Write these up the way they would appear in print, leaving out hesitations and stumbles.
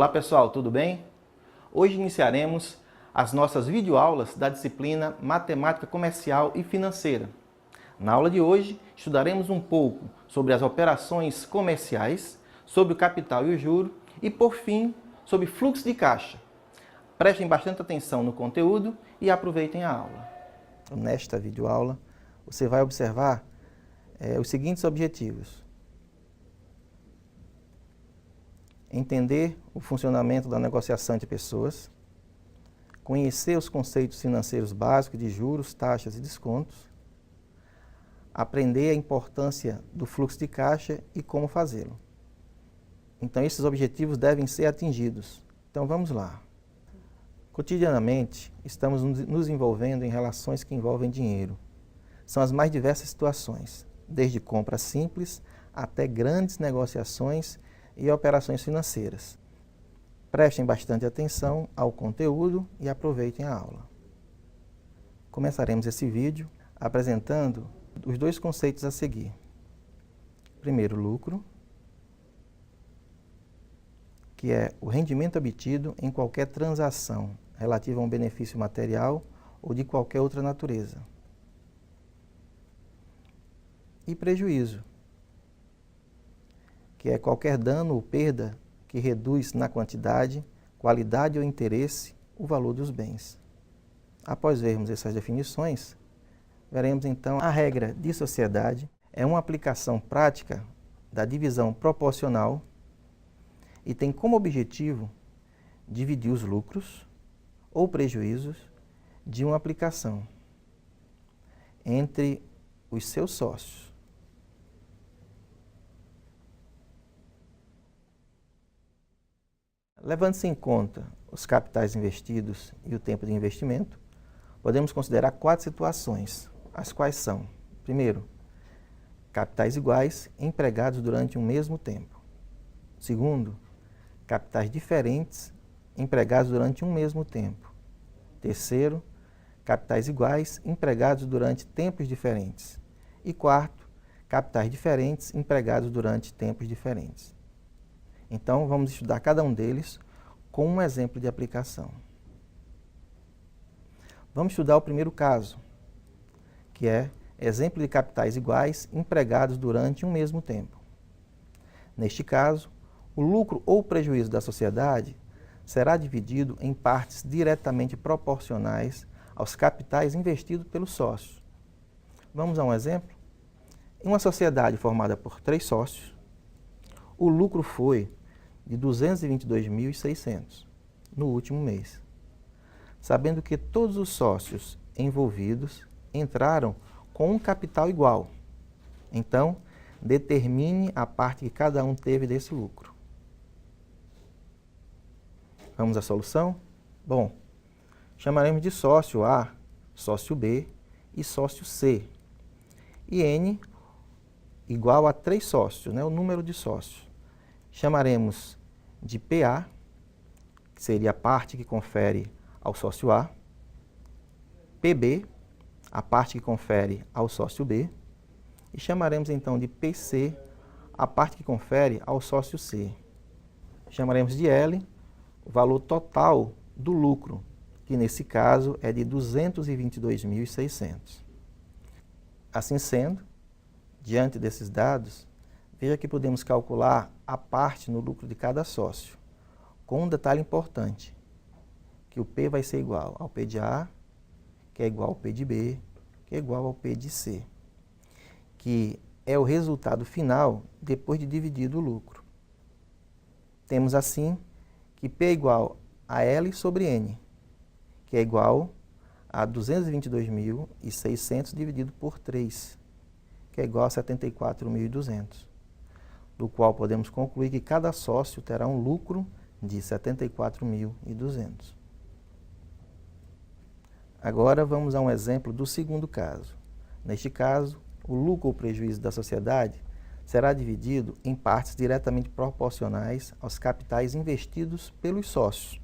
Olá pessoal, tudo bem? Hoje iniciaremos as nossas videoaulas da disciplina Matemática Comercial e Financeira. Na aula de hoje, estudaremos um pouco sobre as operações comerciais, sobre o capital e o juro e, por fim, sobre fluxo de caixa. Prestem bastante atenção no conteúdo e aproveitem a aula. Nesta videoaula, você vai observar os seguintes objetivos. Entender o funcionamento da negociação entre pessoas, conhecer os conceitos financeiros básicos de juros, taxas e descontos, aprender a importância do fluxo de caixa e como fazê-lo. Então, esses objetivos devem ser atingidos. Então, vamos lá. Cotidianamente, estamos nos envolvendo em relações que envolvem dinheiro. São as mais diversas situações, desde compras simples até grandes negociações e operações financeiras. Prestem bastante atenção ao conteúdo e aproveitem a aula. Começaremos esse vídeo apresentando os dois conceitos a seguir. Primeiro, lucro, que é o rendimento obtido em qualquer transação relativa a um benefício material ou de qualquer outra natureza. E prejuízo, que é qualquer dano ou perda que reduz na quantidade, qualidade ou interesse o valor dos bens. Após vermos essas definições, veremos então a regra de sociedade é uma aplicação prática da divisão proporcional e tem como objetivo dividir os lucros ou prejuízos de uma aplicação entre os seus sócios. Levando-se em conta os capitais investidos e o tempo de investimento, podemos considerar 4 situações, as quais são: primeiro, capitais iguais empregados durante um mesmo tempo. Segundo, capitais diferentes empregados durante um mesmo tempo. Terceiro, capitais iguais empregados durante tempos diferentes. E quarto, capitais diferentes empregados durante tempos diferentes. Então, vamos estudar cada um deles com um exemplo de aplicação. Vamos estudar o primeiro caso, que é exemplo de capitais iguais empregados durante um mesmo tempo. Neste caso, o lucro ou prejuízo da sociedade será dividido em partes diretamente proporcionais aos capitais investidos pelos sócios. Vamos a um exemplo? Em uma sociedade formada por 3 sócios, o lucro foi de 222.600 no último mês, sabendo que todos os sócios envolvidos entraram com um capital igual. Então, determine a parte que cada um teve desse lucro. Vamos à solução? Bom, chamaremos de sócio A, sócio B e sócio C. E N igual a 3 sócios, o número de sócios. Chamaremos de PA, que seria a parte que confere ao sócio A, PB, a parte que confere ao sócio B, e chamaremos então de PC, a parte que confere ao sócio C. Chamaremos de L, o valor total do lucro, que nesse caso é de 222.600. Assim sendo, diante desses dados, veja que podemos calcular a parte no lucro de cada sócio, com um detalhe importante, que o P vai ser igual ao P de A, que é igual ao P de B, que é igual ao P de C, que é o resultado final depois de dividido o lucro. Temos assim que P é igual a L sobre N, que é igual a 222.600 dividido por 3, que é igual a 74.200. Do qual podemos concluir que cada sócio terá um lucro de 74.200. Agora vamos a um exemplo do segundo caso. Neste caso, o lucro ou prejuízo da sociedade será dividido em partes diretamente proporcionais aos capitais investidos pelos sócios.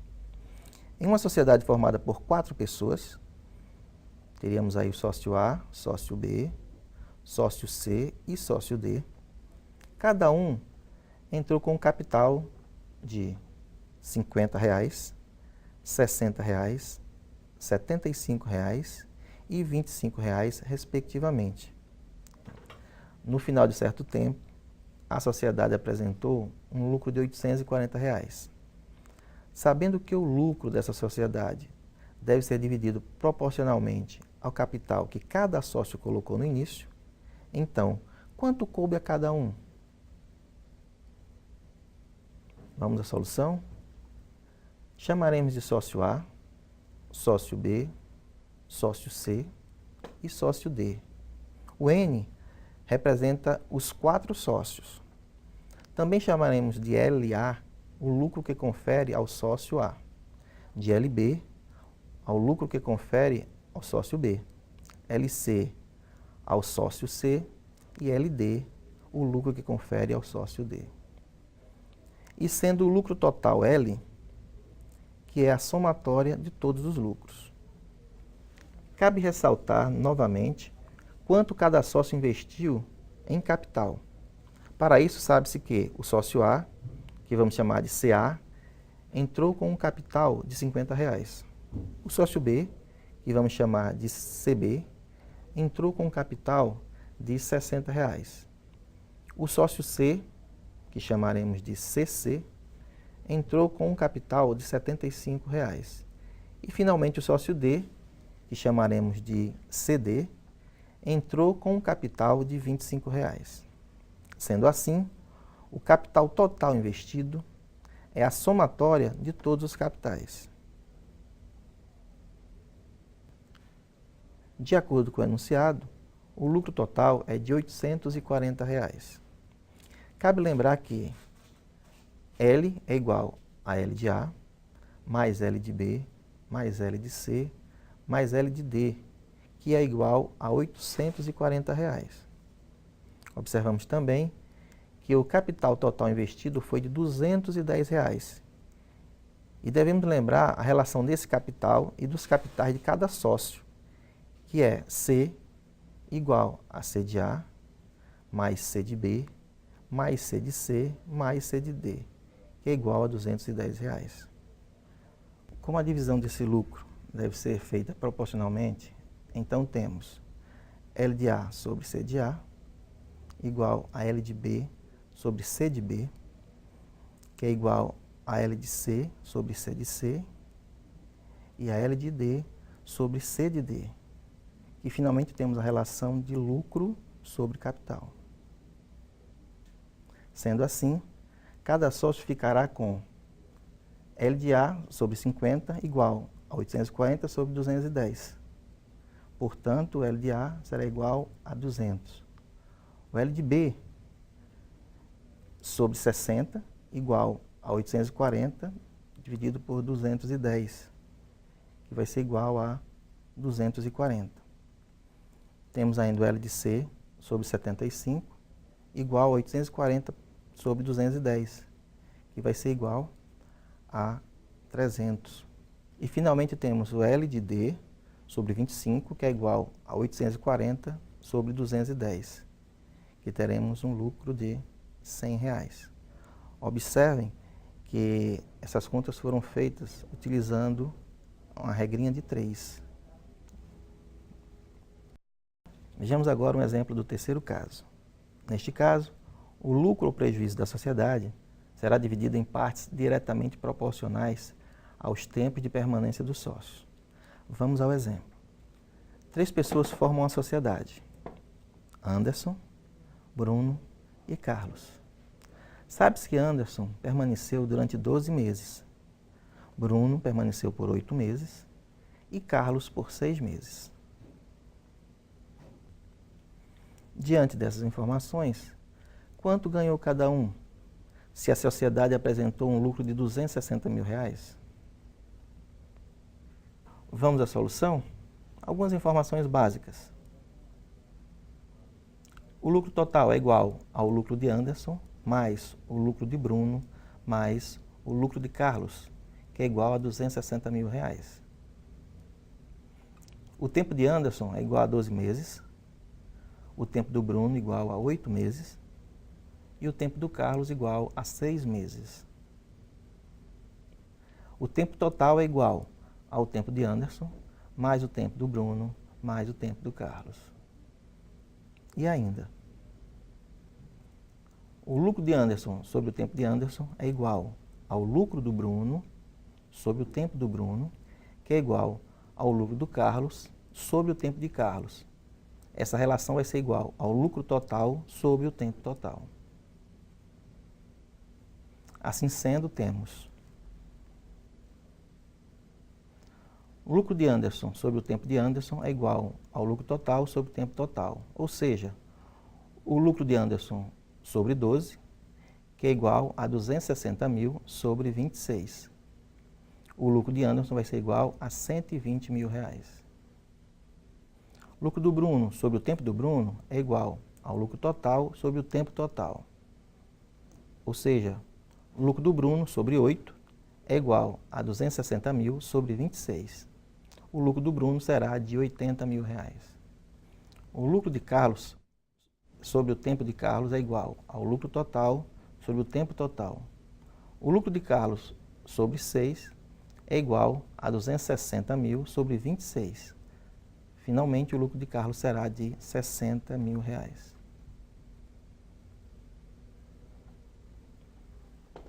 Em uma sociedade formada por 4 pessoas, teríamos aí o sócio A, sócio B, sócio C e sócio D. Cada um entrou com um capital de 50 reais, 60 reais, 75 reais e 25 reais, respectivamente. No final de certo tempo, a sociedade apresentou um lucro de 840 reais. Sabendo que o lucro dessa sociedade deve ser dividido proporcionalmente ao capital que cada sócio colocou no início, então, quanto coube a cada um? Vamos à solução? Chamaremos de sócio A, sócio B, sócio C e sócio D. O N representa os 4 sócios. Também chamaremos de LA o lucro que confere ao sócio A, de LB ao lucro que confere ao sócio B, LC ao sócio C e LD o lucro que confere ao sócio D. E sendo o lucro total L, que é a somatória de todos os lucros. Cabe ressaltar novamente quanto cada sócio investiu em capital. Para isso, sabe-se que o sócio A, que vamos chamar de CA, entrou com um capital de 50 reais. O sócio B, que vamos chamar de CB, entrou com um capital de 60 reais. O sócio C, que chamaremos de CC, entrou com um capital de 75 reais. E finalmente o sócio D, que chamaremos de CD, entrou com um capital de 25 reais. Sendo assim, o capital total investido é a somatória de todos os capitais. De acordo com o enunciado, o lucro total é de R$ 840 reais. Cabe lembrar que L é igual a L de A, mais L de B, mais L de C, mais L de D, que é igual a R$ 840 reais. Observamos também que o capital total investido foi de R$ 210 reais. E devemos lembrar a relação desse capital e dos capitais de cada sócio, que é C igual a C de A, mais C de B, mais C de C, mais C de D, que é igual a R$ 210 reais. Como a divisão desse lucro deve ser feita proporcionalmente, então temos L de A sobre C de A igual a L de B sobre C de B, que é igual a L de C sobre C de C, e a L de D sobre C de D. E finalmente temos a relação de lucro sobre capital. Sendo assim, cada sócio ficará com L de A sobre 50 igual a 840 sobre 210. Portanto, o L de A será igual a 200. O L de B sobre 60 igual a 840 dividido por 210, que vai ser igual a 240. Temos ainda o L de C sobre 75 igual a 840 sobre 210, que vai ser igual a 300. E finalmente temos o L de D sobre 25, que é igual a 840 sobre 210, que teremos um lucro de R$ 100 reais. Observem que essas contas foram feitas utilizando uma regrinha de 3. Vejamos agora um exemplo do terceiro caso. Neste caso, o lucro ou prejuízo da sociedade será dividido em partes diretamente proporcionais aos tempos de permanência dos sócios. Vamos ao exemplo. 3 pessoas formam a sociedade: Anderson, Bruno e Carlos. Sabe-se que Anderson permaneceu durante 12 meses, Bruno permaneceu por 8 meses e Carlos por 6 meses. Diante dessas informações, quanto ganhou cada um se a sociedade apresentou um lucro de R$ 260 mil? Vamos à solução? Algumas informações básicas. O lucro total é igual ao lucro de Anderson, mais o lucro de Bruno, mais o lucro de Carlos, que é igual a R$ 260 mil. O tempo de Anderson é igual a 12 meses, o tempo do Bruno igual a 8 meses e o tempo do Carlos igual a 6 meses. O tempo total é igual ao tempo de Anderson, mais o tempo do Bruno, mais o tempo do Carlos. E ainda, o lucro de Anderson sobre o tempo de Anderson é igual ao lucro do Bruno sobre o tempo do Bruno, que é igual ao lucro do Carlos sobre o tempo de Carlos. Essa relação vai ser igual ao lucro total sobre o tempo total. Assim sendo, temos o lucro de Anderson sobre o tempo de Anderson é igual ao lucro total sobre o tempo total. Ou seja, o lucro de Anderson sobre 12, que é igual a 260 mil sobre 26. O lucro de Anderson vai ser igual a 120 mil reais. O lucro do Bruno sobre o tempo do Bruno é igual ao lucro total sobre o tempo total. Ou seja, o lucro do Bruno sobre 8 é igual a 260 mil sobre 26. O lucro do Bruno será de 80 mil reais. O lucro de Carlos sobre o tempo de Carlos é igual ao lucro total sobre o tempo total. O lucro de Carlos sobre 6 é igual a 260 mil sobre 26. Finalmente, o lucro de Carlos será de 60 mil reais.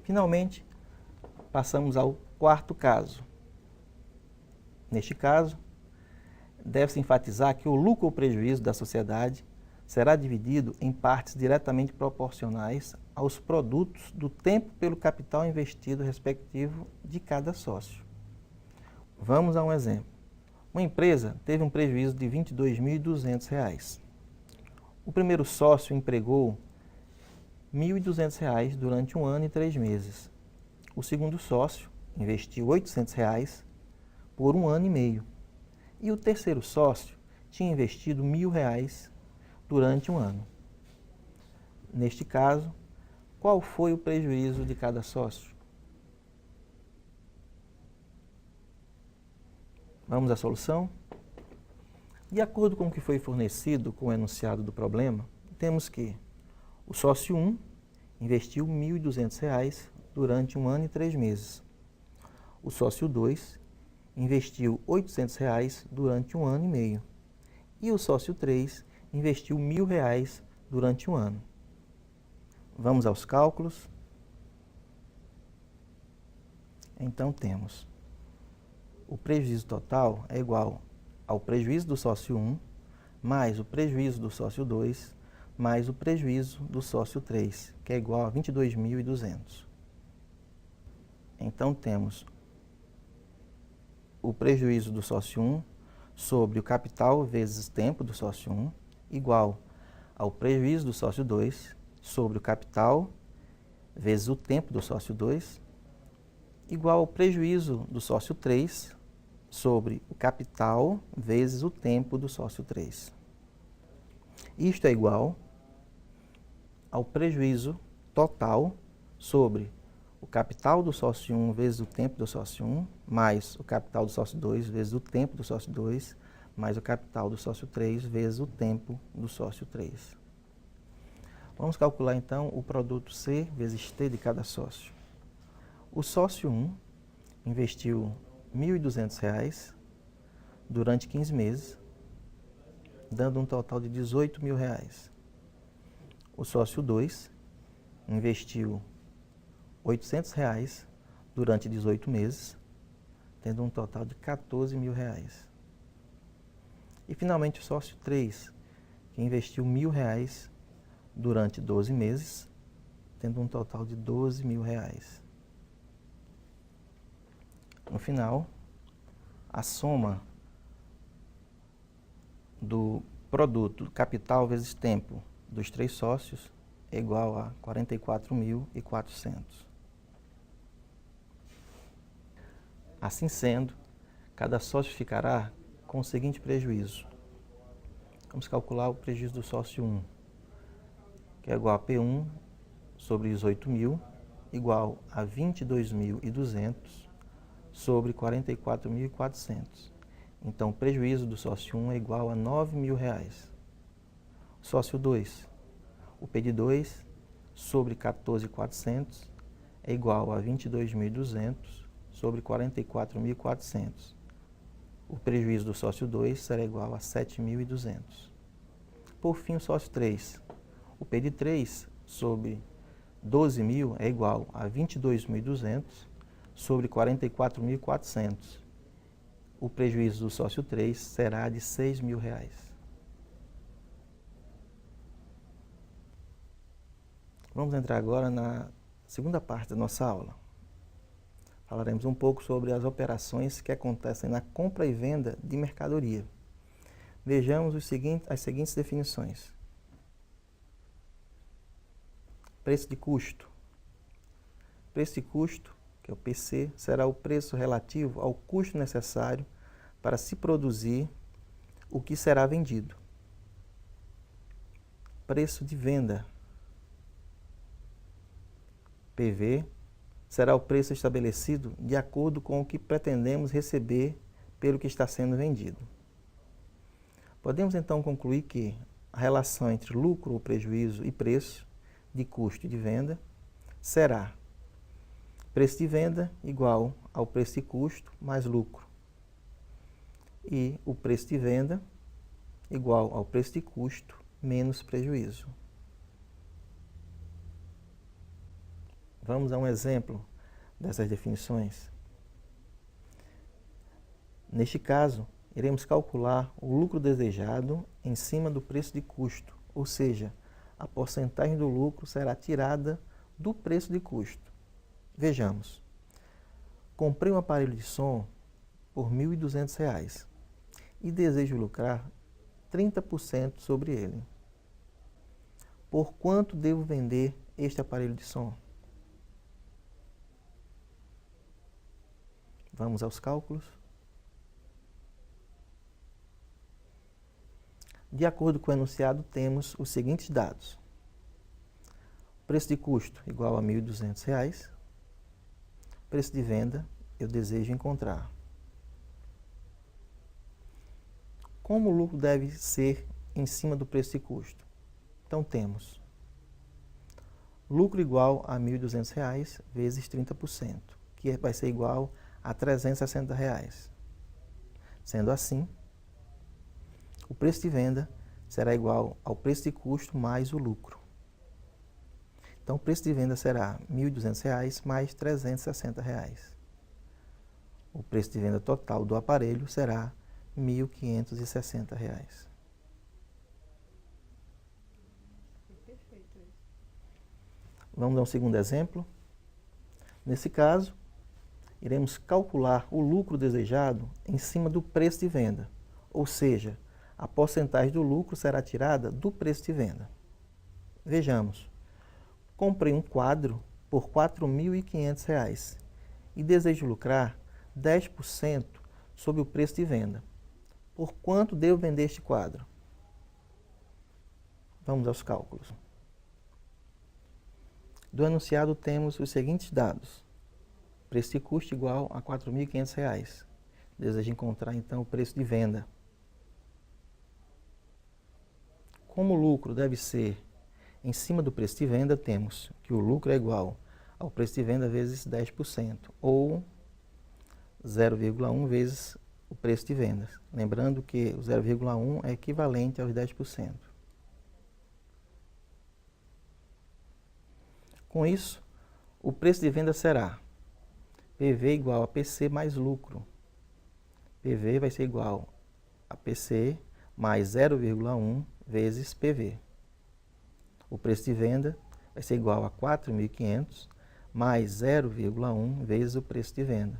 Finalmente, passamos ao quarto caso. Neste caso, deve-se enfatizar que o lucro ou prejuízo da sociedade será dividido em partes diretamente proporcionais aos produtos do tempo pelo capital investido respectivo de cada sócio. Vamos a um exemplo. Uma empresa teve um prejuízo de R$ 22.200. O primeiro sócio empregou R$ 1.200 durante 1 ano e 3 meses. O segundo sócio investiu R$ 800 por 1 ano e meio. E o terceiro sócio tinha investido R$ 1.000 durante 1 ano. Neste caso, qual foi o prejuízo de cada sócio? Vamos à solução? De acordo com o que foi fornecido com o enunciado do problema, temos que o sócio 1 investiu R$ 1.200 durante 1 ano e 3 meses. O sócio 2 investiu R$ 800 durante 1 ano e meio. E o sócio 3 investiu R$ 1.000 durante 1 ano. Vamos aos cálculos? Então temos o prejuízo total é igual ao prejuízo do sócio 1 mais o prejuízo do sócio 2 mais o prejuízo do sócio 3, que é igual a 22.200. Então temos o prejuízo do sócio 1 sobre o capital vezes tempo do sócio 1 igual ao prejuízo do sócio 2 sobre o capital vezes o tempo do sócio 2 igual ao prejuízo do sócio 3 sobre o capital vezes o tempo do sócio 3. Isto é igual ao prejuízo total sobre o capital do sócio 1 vezes o tempo do sócio 1, mais o capital do sócio 2 vezes o tempo do sócio 2, mais o capital do sócio 3 vezes o tempo do sócio 3. Vamos calcular então o produto C vezes T de cada sócio. O sócio 1 investiu R$ 1.200 durante 15 meses, dando um total de R$ 18.000. O sócio 2 investiu R$ 800 durante 18 meses, tendo um total de R$ 14.000. E finalmente o sócio 3, que investiu R$ 1.000 durante 12 meses, tendo um total de R$ 12.000. No final, a soma do produto capital vezes tempo dos 3 sócios é igual a 44.400. Assim sendo, cada sócio ficará com o seguinte prejuízo. Vamos calcular o prejuízo do sócio 1, que é igual a P1 sobre 18.000, igual a 22.200 sobre 44.400. Então, o prejuízo do sócio 1 é igual a R$ 9.000. Sócio 2, o P de 2 sobre 14.400 é igual a 22.200 sobre 44.400. O prejuízo do sócio 2 será igual a 7.200. Por fim, o sócio 3. O P de 3 sobre 12.000 é igual a 22.200 sobre 44.400. O prejuízo do sócio 3 será de R$ 6.000. Vamos entrar agora na segunda parte da nossa aula. Falaremos um pouco sobre as operações que acontecem na compra e venda de mercadoria. Vejamos as seguintes definições. Preço de custo. Preço de custo, que é o PC, será o preço relativo ao custo necessário para se produzir o que será vendido. Preço de venda. PV será o preço estabelecido de acordo com o que pretendemos receber pelo que está sendo vendido. Podemos então concluir que a relação entre lucro ou prejuízo e preço de custo de venda será preço de venda igual ao preço de custo mais lucro. E o preço de venda igual ao preço de custo menos prejuízo. Vamos a um exemplo dessas definições. Neste caso, iremos calcular o lucro desejado em cima do preço de custo, ou seja, a porcentagem do lucro será tirada do preço de custo. Vejamos. Comprei um aparelho de som por R$ 1.200 e desejo lucrar 30% sobre ele. Por quanto devo vender este aparelho de som? Vamos aos cálculos. De acordo com o enunciado, temos os seguintes dados. Preço de custo igual a R$ 1.200. Preço de venda eu desejo encontrar. Como o lucro deve ser em cima do preço de custo? Então temos lucro igual a R$ 1.200 vezes 30%, que vai ser igual a R$ 360. Sendo assim, o preço de venda será igual ao preço de custo mais o lucro. Então, o preço de venda será R$ 1.200 mais R$ 360. O preço de venda total do aparelho será R$ 1.560. Vamos dar um segundo exemplo. Nesse caso, iremos calcular o lucro desejado em cima do preço de venda, ou seja, a porcentagem do lucro será tirada do preço de venda. Vejamos, comprei um quadro por R$ 4.500 e desejo lucrar 10% sobre o preço de venda. Por quanto devo vender este quadro? Vamos aos cálculos. Do enunciado temos os seguintes dados. Preço de custo igual a R$ 4.500. Desejo encontrar, então, o preço de venda. Como o lucro deve ser em cima do preço de venda, temos que o lucro é igual ao preço de venda vezes 10%, ou 0,1 vezes o preço de venda. Lembrando que o 0,1 é equivalente aos 10%. Com isso, o preço de venda será PV igual a PC mais lucro. PV vai ser igual a PC mais 0,1 vezes PV. O preço de venda vai ser igual a 4.500 mais 0,1 vezes o preço de venda.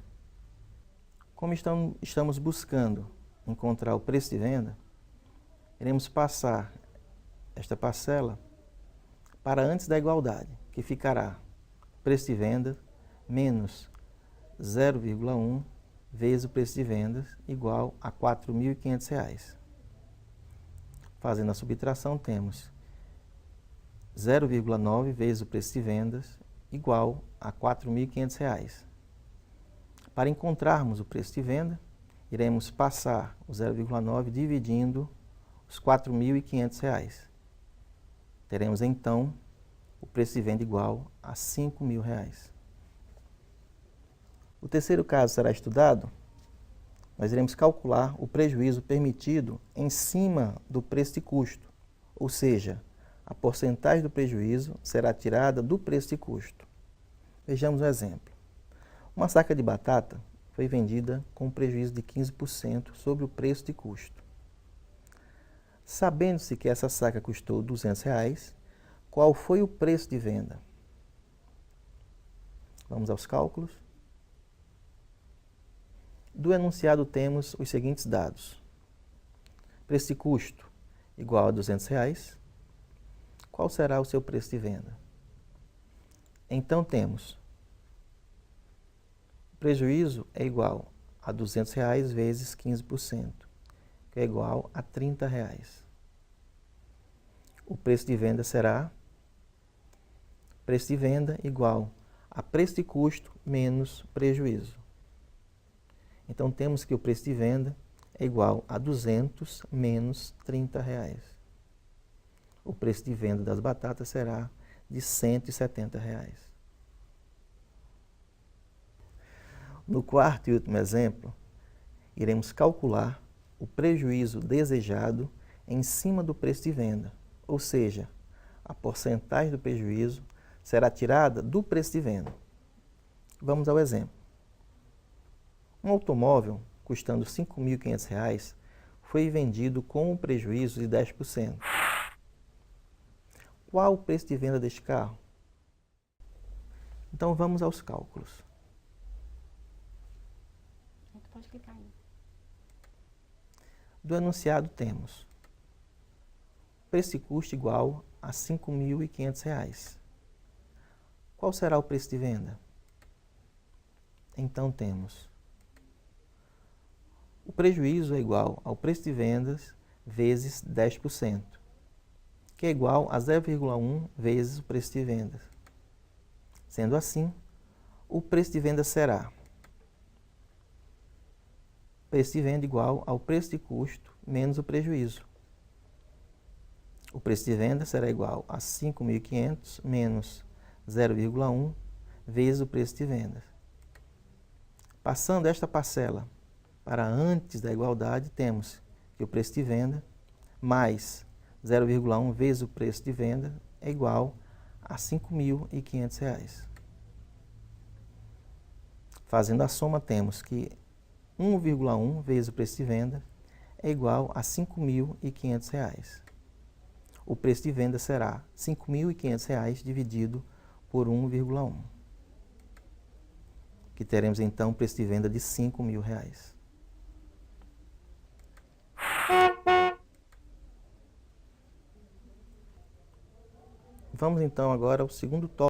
Como estamos buscando encontrar o preço de venda, iremos passar esta parcela para antes da igualdade, que ficará preço de venda menos 0,1 vezes o preço de vendas igual a R$ 4.500. Fazendo a subtração, temos 0,9 vezes o preço de vendas igual a R$ 4.500. Para encontrarmos o preço de venda, iremos passar o 0,9 dividindo os R$ 4.500. Teremos então o preço de venda igual a R$ 5.000. O terceiro caso será estudado. Nós iremos calcular o prejuízo permitido em cima do preço de custo, ou seja, a porcentagem do prejuízo será tirada do preço de custo. Vejamos um exemplo. Uma saca de batata foi vendida com um prejuízo de 15% sobre o preço de custo. Sabendo-se que essa saca custou R$ 200, qual foi o preço de venda? Vamos aos cálculos. Do enunciado temos os seguintes dados. Preço de custo igual a R$ 200. Qual será o seu preço de venda? Então temos o prejuízo é igual a R$ 200 vezes 15%, que é igual a R$ 30. O preço de venda será preço de venda igual a preço de custo menos prejuízo. Então temos que o preço de venda é igual a 200 menos R$ 30. O preço de venda das batatas será de R$ 170. No quarto e último exemplo, iremos calcular o prejuízo desejado em cima do preço de venda, ou seja, a porcentagem do prejuízo será tirada do preço de venda. Vamos ao exemplo. Um automóvel custando R$ 5.500 foi vendido com um prejuízo de 10%. Qual o preço de venda deste carro? Então vamos aos cálculos. Pode clicar aí. Do enunciado temos preço de custo igual a R$ 5.500. Qual será o preço de venda? Então temos o prejuízo é igual ao preço de vendas vezes 10%, que é igual a 0,1 vezes o preço de vendas. Sendo assim, o preço de venda será preço de venda igual ao preço de custo menos o prejuízo. O preço de venda será igual a 5.500 menos 0,1 vezes o preço de venda. Passando esta parcela para antes da igualdade, temos que o preço de venda mais 0,1 vezes o preço de venda é igual a R$ 5.500. Fazendo a soma, temos que 1,1 vezes o preço de venda é igual a R$ 5.500. O preço de venda será R$ 5.500 dividido por 1,1, que teremos então um preço de venda de R$ 5.000. Vamos então agora ao segundo tópico.